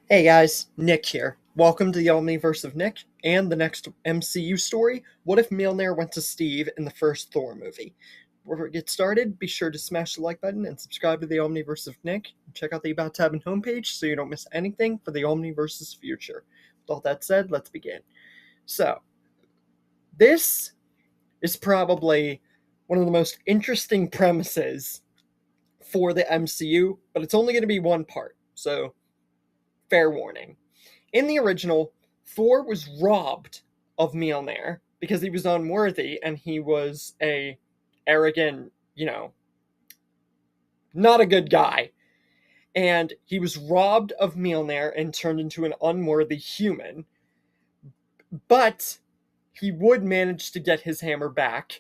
Hey guys, Nick here. Welcome to the Omniverse of Nick and the next MCU story. What if Mjolnir went to Steve in the first Thor movie? Before we get started, be sure to smash the like button and subscribe to the Omniverse of Nick. Check out the About tab and homepage so you don't miss anything for the Omniverse's future. With all that said, let's begin. So, this is probably one of the most interesting premises for the MCU, but it's only going to be one part, so fair warning. In the original, Thor was robbed of Mjolnir because he was unworthy and he was a arrogant, not a good guy. And he was robbed of Mjolnir and turned into an unworthy human. But he would manage to get his hammer back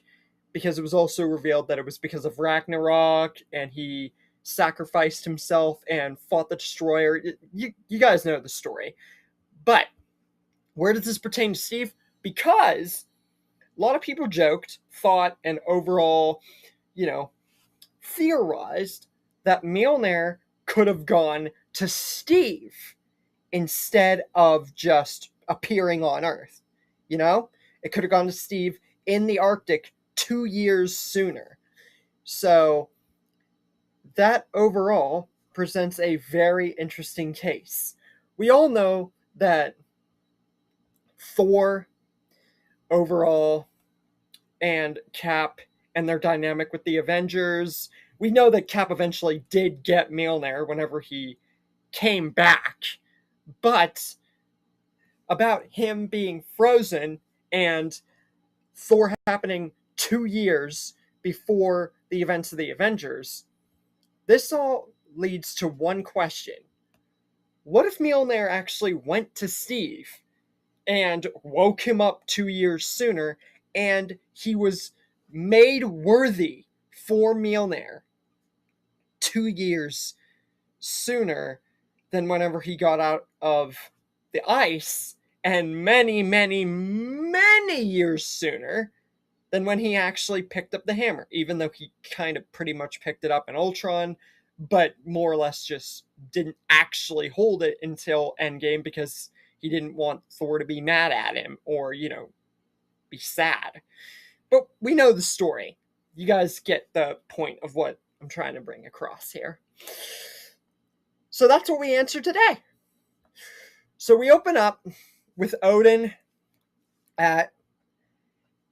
because it was also revealed that it was because of Ragnarok and he sacrificed himself and fought the destroyer. You guys know the story. But where does this pertain to Steve? Because a lot of people joked, thought, and overall, you know, theorized that Mjolnir could have gone to Steve instead of just appearing on Earth. It could have gone to Steve in the Arctic 2 years sooner. So that overall presents a very interesting case. We all know that Thor overall and Cap and their dynamic with the Avengers. We know that Cap eventually did get Mjolnir whenever he came back, but about him being frozen and Thor happening 2 years before the events of the Avengers, this all leads to one question. What if Mjolnir actually went to Steve and woke him up 2 years sooner, and he was made worthy for Mjolnir 2 years sooner than whenever he got out of the ice, and many, many, many years sooner than when he actually picked up the hammer, even though he kind of pretty much picked it up in Ultron, but more or less just didn't actually hold it until Endgame because he didn't want Thor to be mad at him or, be sad. But we know the story. You guys get the point of what I'm trying to bring across here. So that's what we answer today. So we open up with Odin at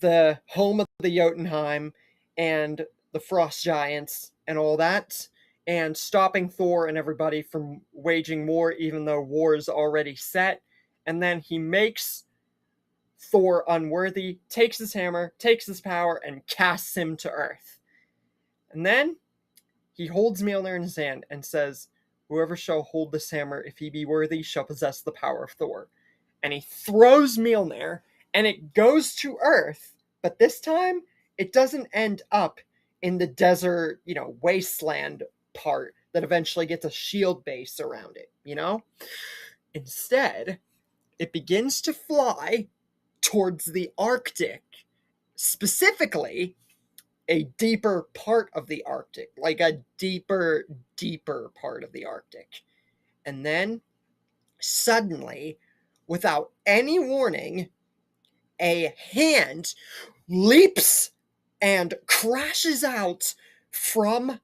the home of the Jotunheim and the Frost Giants and all that, and stopping Thor and everybody from waging war, even though war is already set. And then he makes Thor unworthy, takes his hammer, takes his power, and casts him to Earth. And then he holds Mjolnir in his hand and says, "Whoever shall hold this hammer, if he be worthy, shall possess the power of Thor." And he throws Mjolnir, and it goes to Earth, but this time it doesn't end up in the desert, wasteland part that eventually gets a shield base around it. Instead, it begins to fly towards the Arctic, specifically a deeper part of the Arctic, like a deeper, deeper part of the Arctic. And then suddenly, without any warning, a hand leaps and crashes out from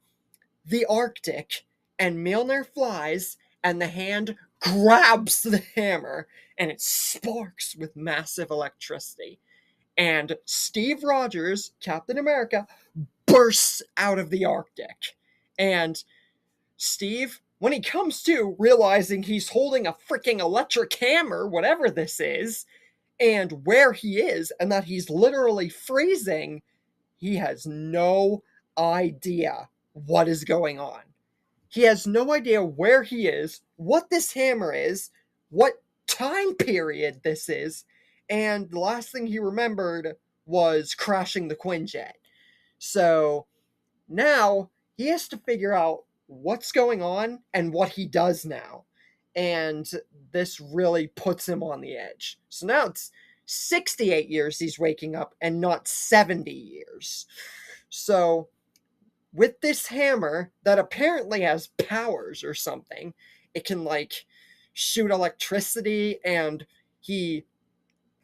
the Arctic, and Mjolnir flies, and the hand grabs the hammer, and it sparks with massive electricity. And Steve Rogers, Captain America, bursts out of the Arctic. And Steve, when he comes to, realizing he's holding a freaking electric hammer, whatever this is, and where he is, and that he's literally freezing, he has no idea what is going on. He has no idea where he is, what this hammer is, what time period this is, and the last thing he remembered was crashing the Quinjet. So now he has to figure out what's going on and what he does now. And this really puts him on the edge. So now it's 68 years he's waking up and not 70 years. So with this hammer that apparently has powers or something, it can shoot electricity, and he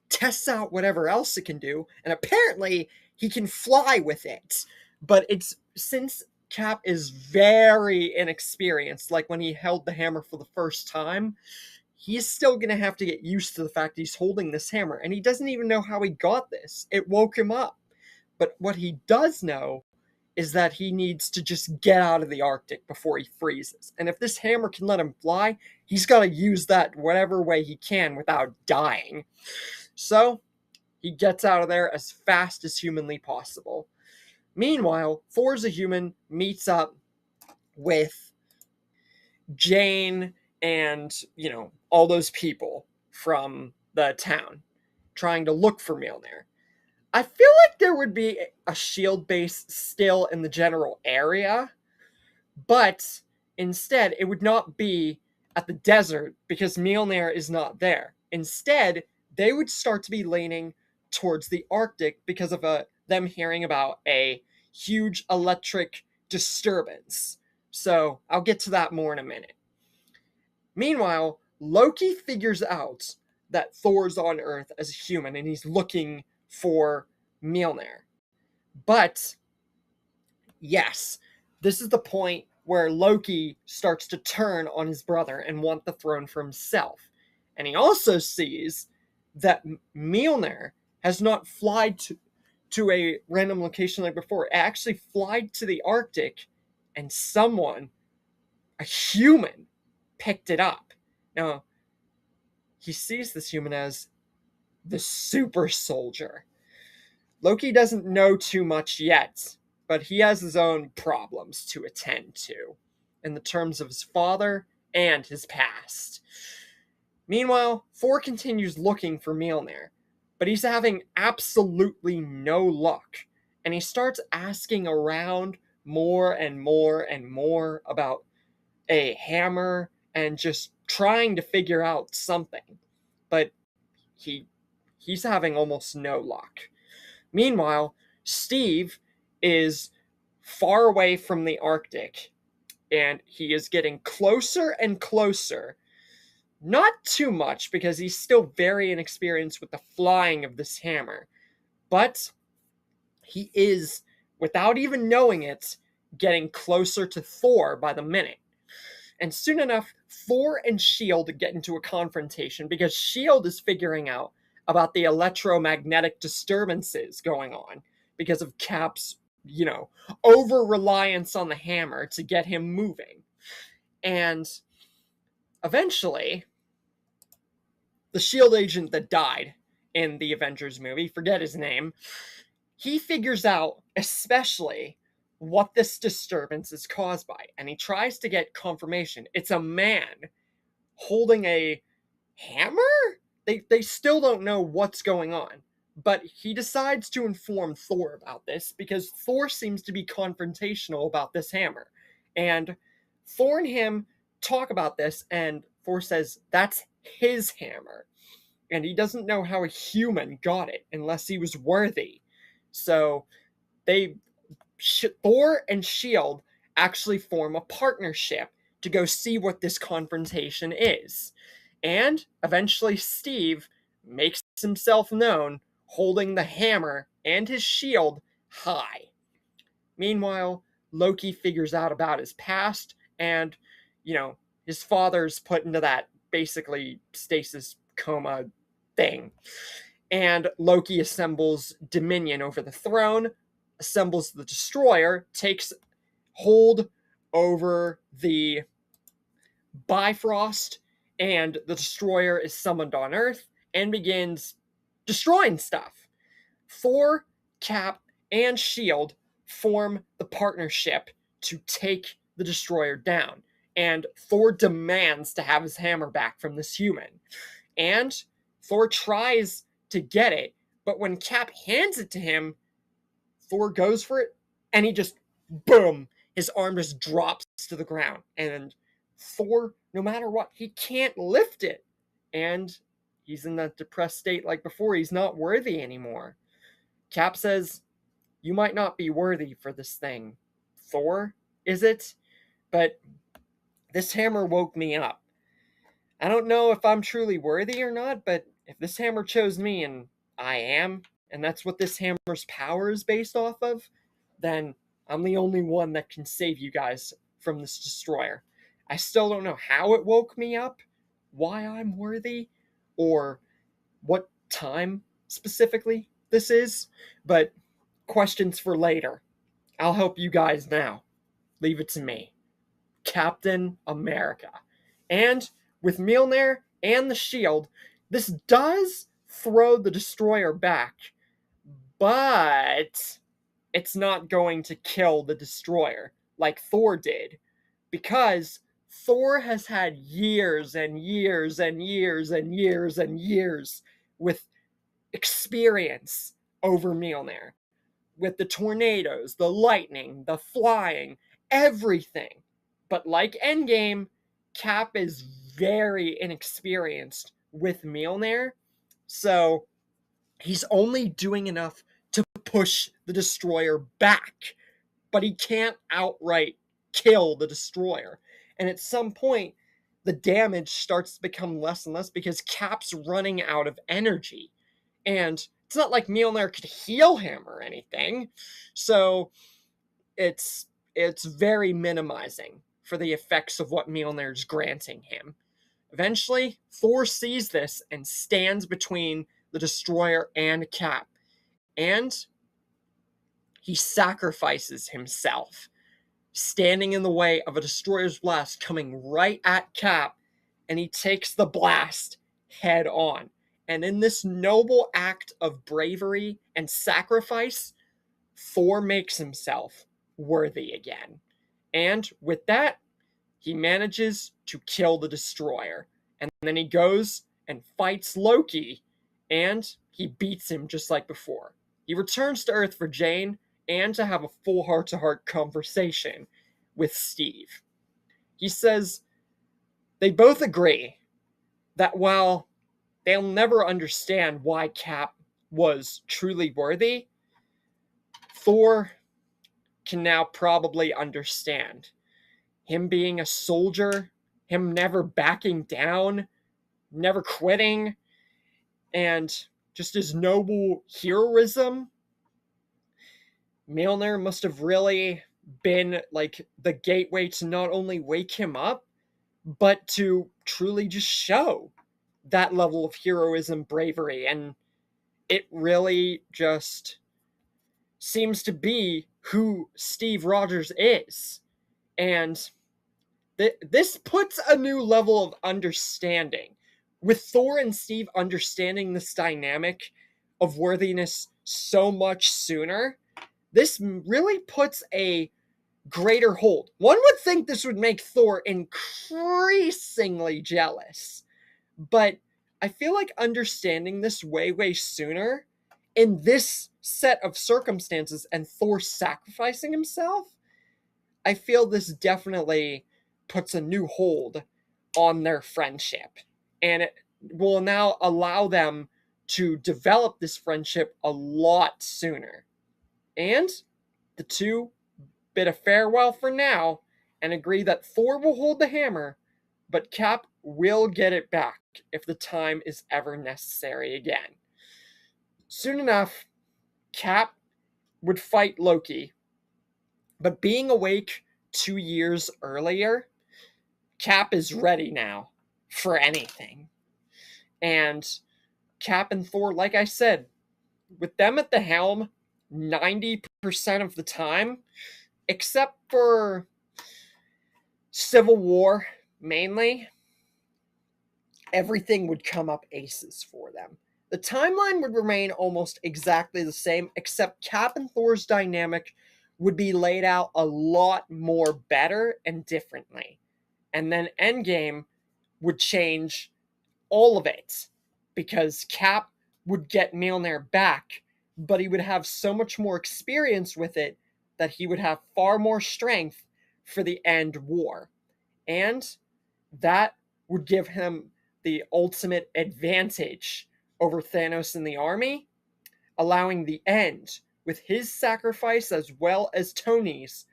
tests out whatever else it can do, and apparently he can fly with it. But it's since Cap is very inexperienced, like when he held the hammer for the first time, he's still going to have to get used to the fact he's holding this hammer, and he doesn't even know how he got this. It woke him up. But what he does know is that he needs to just get out of the Arctic before he freezes. And if this hammer can let him fly, he's got to use that whatever way he can without dying. So he gets out of there as fast as humanly possible. Meanwhile, Thor's a human meets up with Jane and, all those people from the town trying to look for Mjolnir. I feel like there would be a shield base still in the general area, but instead it would not be at the desert because Mjolnir is not there. Instead, they would start to be leaning towards the Arctic because of them hearing about a huge electric disturbance. So I'll get to that more in a minute. Meanwhile, Loki figures out that Thor's on Earth as a human and he's looking for Mjolnir. But yes, this is the point where Loki starts to turn on his brother and want the throne for himself. And he also sees that Mjolnir has not flied to a random location like before. It actually flied to the Arctic, and someone, a human, picked it up. Now, he sees this human as the super soldier. Loki doesn't know too much yet, but he has his own problems to attend to in the terms of his father and his past. Meanwhile, Thor continues looking for Mjolnir, but he's having absolutely no luck, and he starts asking around more and more and more about a hammer and just trying to figure out something, but he's having almost no luck. Meanwhile, Steve is far away from the Arctic, and he is getting closer and closer. Not too much, because he's still very inexperienced with the flying of this hammer, but he is, without even knowing it, getting closer to Thor by the minute. And soon enough, Thor and S.H.I.E.L.D. get into a confrontation because S.H.I.E.L.D. is figuring out about the electromagnetic disturbances going on because of Cap's, over-reliance on the hammer to get him moving. And eventually, the S.H.I.E.L.D. agent that died in the Avengers movie, forget his name, he figures out especially what this disturbance is caused by, and he tries to get confirmation. It's a man holding a hammer? They still don't know what's going on, but he decides to inform Thor about this because Thor seems to be confrontational about this hammer. And Thor and him talk about this, and Thor says that's his hammer, and he doesn't know how a human got it unless he was worthy. So Thor and S.H.I.E.L.D. actually form a partnership to go see what this confrontation is. And eventually Steve makes himself known holding the hammer and his shield high. Meanwhile, Loki figures out about his past, and, his father's put into that basically stasis coma thing. And Loki assembles Dominion over the throne, assembles the Destroyer, takes hold over the Bifrost, and the Destroyer is summoned on Earth and begins destroying stuff. Thor, Cap, and S.H.I.E.L.D. form the partnership to take the Destroyer down, and Thor demands to have his hammer back from this human. And Thor tries to get it, but when Cap hands it to him, Thor goes for it, and he just, boom, his arm just drops to the ground, and Thor, no matter what, he can't lift it, and he's in that depressed state like before. He's not worthy anymore. Cap says, you might not be worthy for this thing, Thor, is it? But this hammer woke me up. I don't know if I'm truly worthy or not, but if this hammer chose me and I am, and that's what this hammer's power is based off of, then I'm the only one that can save you guys from this destroyer. I still don't know how it woke me up, why I'm worthy, or what time specifically this is, but questions for later. I'll help you guys now. Leave it to me. Captain America. And with Mjolnir and the shield, this does throw the destroyer back, but it's not going to kill the destroyer like Thor did, because Thor has had years and years and years and years and years with experience over Mjolnir, with the tornadoes, the lightning, the flying, everything. But like Endgame, Cap is very inexperienced with Mjolnir, so he's only doing enough to push the destroyer back, but he can't outright kill the destroyer. And at some point, the damage starts to become less and less because Cap's running out of energy. And it's not like Mjolnir could heal him or anything. So it's very minimizing for the effects of what Mjolnir's granting him. Eventually, Thor sees this and stands between the destroyer and Cap. And he sacrifices himself, standing in the way of a destroyer's blast coming right at Cap, and he takes the blast head on. And in this noble act of bravery and sacrifice, Thor makes himself worthy again. And with that, he manages to kill the destroyer. And then he goes and fights Loki, and he beats him just like before. He returns to Earth for Jane and to have a full heart-to-heart conversation with Steve. He says they both agree that while they'll never understand why Cap was truly worthy, Thor can now probably understand. Him being a soldier, him never backing down, never quitting, and just his noble heroism. Mjolnir must have really been like the gateway to not only wake him up, but to truly just show that level of heroism, bravery, and it really just seems to be who Steve Rogers is. And this puts a new level of understanding. With Thor and Steve understanding this dynamic of worthiness so much sooner, this really puts a greater hold. One would think this would make Thor increasingly jealous, but I feel like understanding this way, way sooner in this set of circumstances and Thor sacrificing himself, I feel this definitely puts a new hold on their friendship. And it will now allow them to develop this friendship a lot sooner. And the two bid a farewell for now and agree that Thor will hold the hammer, but Cap will get it back if the time is ever necessary again. Soon enough, Cap would fight Loki, but being awake 2 years earlier, Cap is ready now for anything. And Cap and Thor, like I said, with them at the helm 90% of the time, except for Civil War mainly, everything would come up aces for them. The timeline would remain almost exactly the same, except Cap and Thor's dynamic would be laid out a lot more better and differently. And then Endgame would change all of it, because Cap would get Mjolnir back, but he would have so much more experience with it that he would have far more strength for the end war. And that would give him the ultimate advantage over Thanos and the army, allowing the end, with his sacrifice as well as Tony's,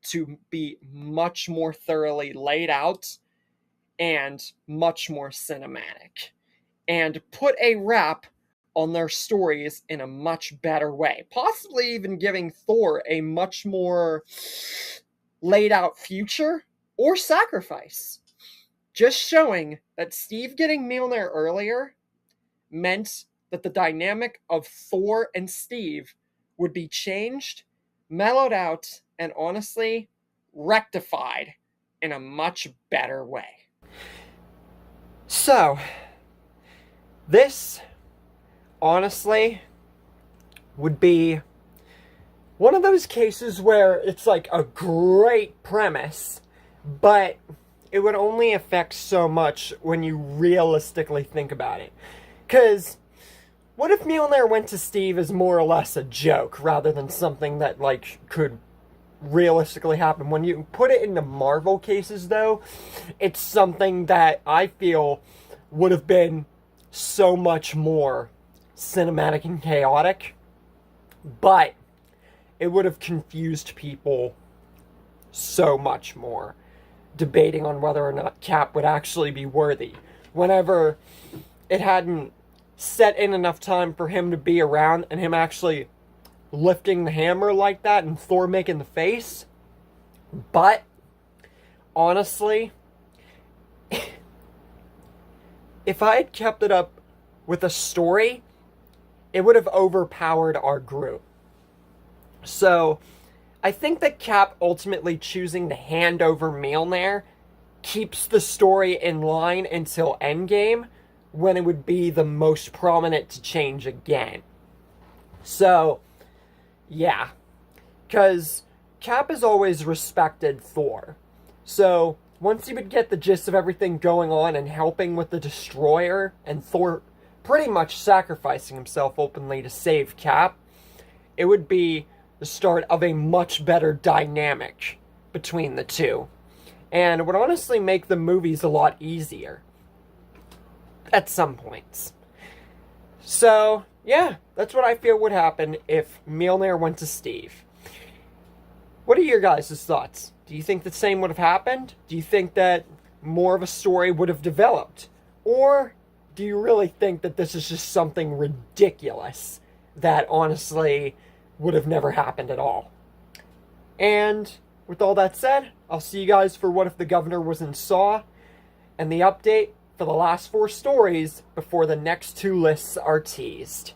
to be much more thoroughly laid out and much more cinematic, and put a wrap on their stories in a much better way. Possibly even giving Thor a much more laid out future or sacrifice. Just showing that Steve getting Mjolnir earlier meant that the dynamic of Thor and Steve would be changed, mellowed out, and honestly rectified in a much better way. So, this honestly would be one of those cases where it's like a great premise, but it would only affect so much when you realistically think about it. Because what if Mjolnir went to Steve as more or less a joke rather than something that like could realistically happen? When you put it into Marvel cases, though, it's something that I feel would have been so much more cinematic and chaotic, but it would have confused people so much more, debating on whether or not Cap would actually be worthy, whenever it hadn't set in enough time for him to be around and him actually lifting the hammer like that and Thor making the face. But honestly, if I had kept it up with a story, it would have overpowered our group. So I think that Cap ultimately choosing to hand over Mjolnir keeps the story in line until Endgame, when it would be the most prominent to change again. So, yeah. Because Cap has always respected Thor. So, once he would get the gist of everything going on and helping with the Destroyer, and Thor pretty much sacrificing himself openly to save Cap, it would be the start of a much better dynamic between the two. And it would honestly make the movies a lot easier at some points. So, yeah, that's what I feel would happen if Mjolnir went to Steve. What are your guys' thoughts? Do you think the same would have happened? Do you think that more of a story would have developed? Or do you really think that this is just something ridiculous that honestly would have never happened at all? And with all that said, I'll see you guys for What If the Governor Was in Saw, and the update for the last 4 stories before the next 2 lists are teased.